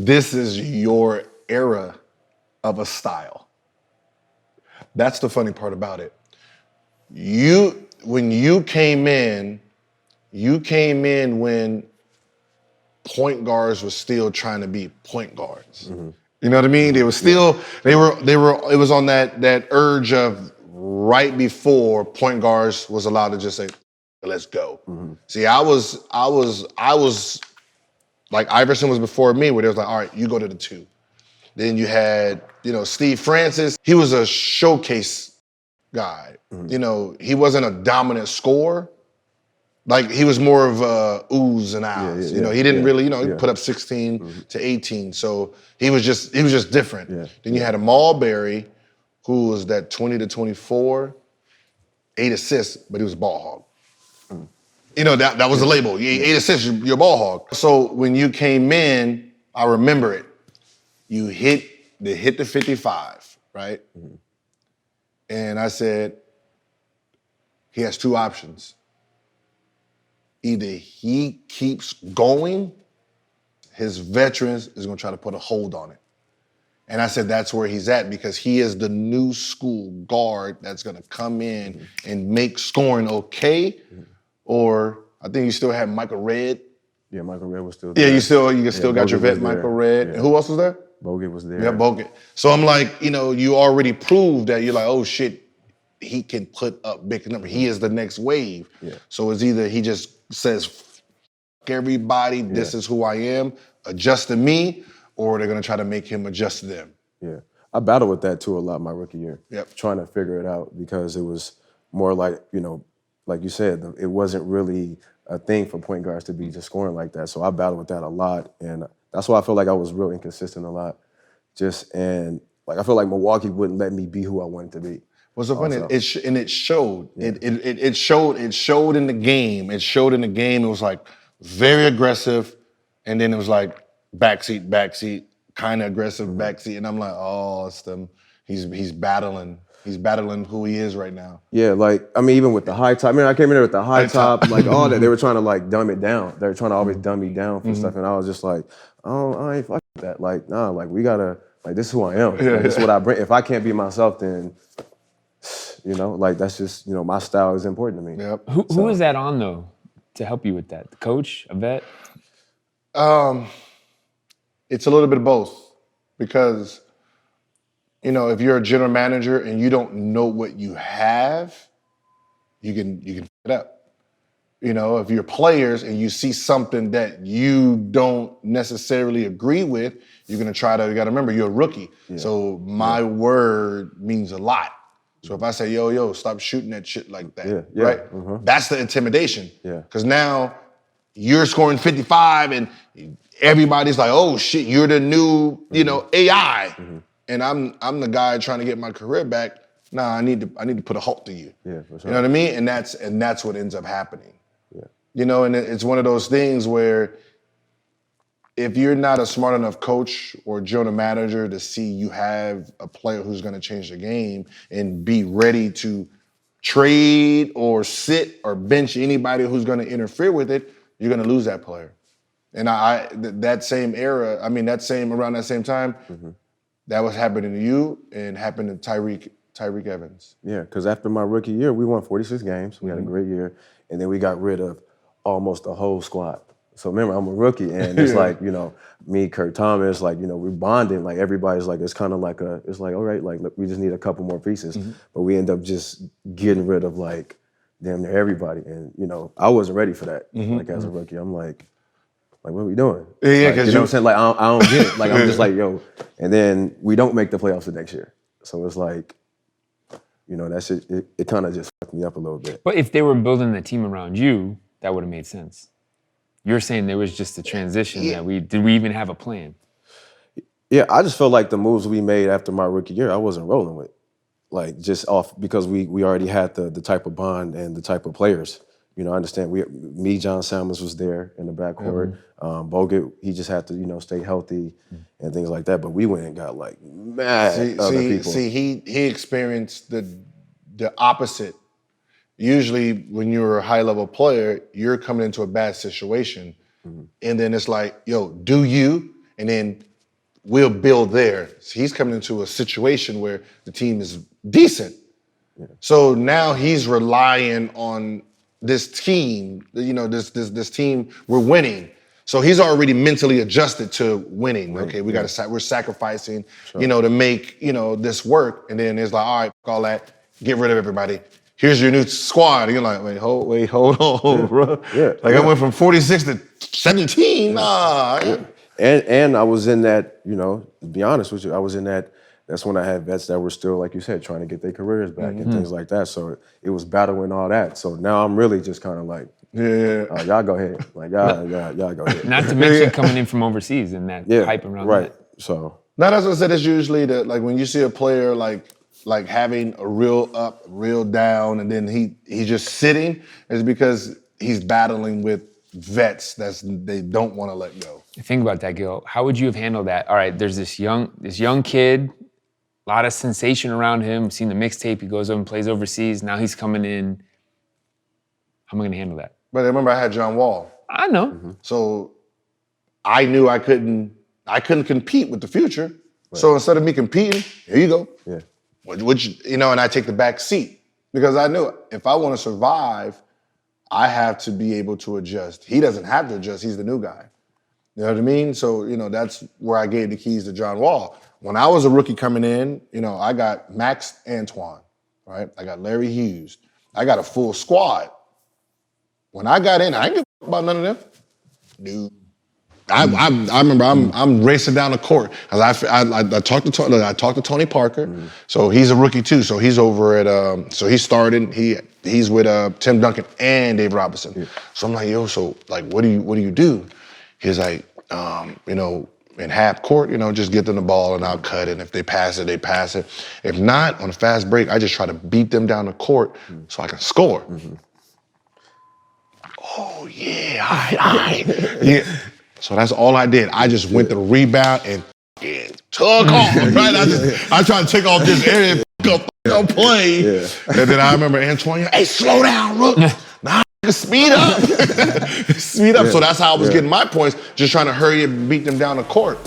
this is your era of a style. That's the funny part about it. When you came in when point guards were still trying to be point guards. Mm-hmm. You know what I mean? They were still, it was on that urge of right before point guards was allowed to just say, let's go. Mm-hmm. See, I was like Iverson was before me, where they was like, all right, you go to the 2. Then you had, Steve Francis. He was a showcase guy. Mm-hmm. He wasn't a dominant scorer. Like, he was more of oohs and ahs. He didn't really, he put up 16 to 18. So he was just different. Yeah. Then you had a Marbury, who was that 20 to 24, 8 assists, but he was a ball hog. Mm. That was the label. 8 assists, you're a ball hog. So when you came in, I remember it. You hit the 55, right? Mm-hmm. And I said, he has 2 options. Either he keeps going, his veterans is going to try to put a hold on it. And I said that's where he's at, because he is the new school guard that's going to come in and make scoring okay. Mm-hmm. Or I think you still have Michael Redd. Yeah, Michael Redd was still there. Yeah, you still got your vet, Michael Redd. Yeah. Who else was there? Bogut was there. Yeah, Bogut. So I'm like, you already proved that you're like, oh shit, he can put up big numbers. He is the next wave. Yeah. So it's either he just says, fuck everybody, this is who I am, adjust to me, or they're going to try to make him adjust to them. Yeah. I battled with that too a lot my rookie year. Yep. Trying to figure it out, because it was more like, like you said, it wasn't really a thing for point guards to be just scoring like that. So I battled with that a lot. And that's why I feel like I was real inconsistent a lot. I feel like Milwaukee wouldn't let me be who I wanted to be. What's so funny? It showed. Yeah. It showed in the game. It showed in the game. It was like very aggressive, and then it was like backseat, kind of aggressive backseat. And I'm like, oh, it's them. He's battling. He's battling who he is right now. Yeah, even with the high top. I came in there with the high top, like all that. They were trying to dumb it down. They were trying to always dumb me down for stuff, and I was just like, oh, I ain't fucking with that. Like, nah, we gotta, this is who I am. This is what I bring. If I can't be myself, then. That's just, my style is important to me. Yep. Who is that on, though, to help you with that? The coach, a vet? It's a little bit of both, because, if you're a general manager and you don't know what you have, you can f it up. If you're players and you see something that you don't necessarily agree with, you got to remember, you're a rookie. Yeah. So my word means a lot. So if I say, yo, stop shooting that shit like that, right? Mm-hmm. That's the intimidation. Yeah. Because now you're scoring 55 and everybody's like, oh shit, you're the new, AI. Mm-hmm. And I'm the guy trying to get my career back. Nah, I need to put a halt to you. Yeah, for sure. You know what I mean? And that's what ends up happening. Yeah. And it's one of those things where if you're not a smart enough coach or general manager to see you have a player who's going to change the game and be ready to trade or sit or bench anybody who's going to interfere with it, you're going to lose that player. And that same era, around that same time, that was happening to you and happened to Tyreek Evans. Yeah, because after my rookie year, we won 46 games. We had a great year. And then we got rid of almost the whole squad. So remember, I'm a rookie, and it's me, Kurt Thomas, we're bonding. Everybody's it's kind of all right, look, we just need a couple more pieces. Mm-hmm. But we end up just getting rid of damn near everybody. And, I wasn't ready for that. Mm-hmm. As a rookie, I'm like, what are we doing? Yeah, because you know what I'm saying? I don't get it. I'm just yo. And then we don't make the playoffs the next year. So it's that shit, it kind of just fucked me up a little bit. But if they were building the team around you, that would have made sense. You're saying there was just a transition did we even have a plan? Yeah, I just felt like the moves we made after my rookie year, I wasn't rolling with. Just off, because we already had the type of bond and the type of players. I understand John Salmons was there in the backcourt. Mm-hmm. Bogut, he just had to, stay healthy and things like that. But we went and got mad other people. See, he experienced the opposite. Usually when you're a high-level player, you're coming into a bad situation. Mm-hmm. And then it's like, yo, do you? And then we'll build there. So he's coming into a situation where the team is decent. So now he's relying on this team, this team, we're winning. So he's already mentally adjusted to winning. Okay, we're sacrificing, to make, this work. And then it's like, all right, all that, get rid of everybody. Here's your new squad. And you're like, hold on, bro. I went from 46 to 17. Nah. And I was in that, to be honest with you, I was in that. That's when I had vets that were still, like you said, trying to get their careers back and things like that. So it was battling all that. So now I'm really just kind of like, y'all go ahead. Like, y'all go ahead. Not to mention coming in from overseas and that hype around that. So. Now that's what I said. It's usually when you see a player like having a real up, real down, and then he's just sitting, is because he's battling with vets they don't want to let go. Think about that, Gil. How would you have handled that? All right, there's this young kid, a lot of sensation around him. Seen the mixtape. He goes over and plays overseas. Now he's coming in. How am I going to handle that? But remember, I had John Wall. I know. So I knew I couldn't compete with the future. Right. So instead of me competing, here you go. Yeah. Which and I take the back seat because I knew if I want to survive, I have to be able to adjust. He doesn't have to adjust. He's the new guy. You know what I mean? So, that's where I gave the keys to John Wall. When I was a rookie coming in, I got Max Antoine, right? I got Larry Hughes. I got a full squad. When I got in, I didn't give a about none of them. Dude. I remember I'm racing down the court because I talked to Tony Parker, so he's a rookie too. So he's over at so he started he's with Tim Duncan and Dave Robinson. Yeah. So I'm like, yo, so like what do you do? He's like, in half court, just get them the ball and I'll cut it. If they pass it, they pass it. If not, on a fast break, I just try to beat them down the court so I can score. Mm-hmm. Oh yeah, all right. Yeah. So that's all I did. I just went to the rebound and took off, right? I tried to take off this area and play. Yeah. And then I remember Antoine, hey, slow down, Rook. Nah, speed up. Speed up. Yeah. So that's how I was getting my points, just trying to hurry and beat them down the court.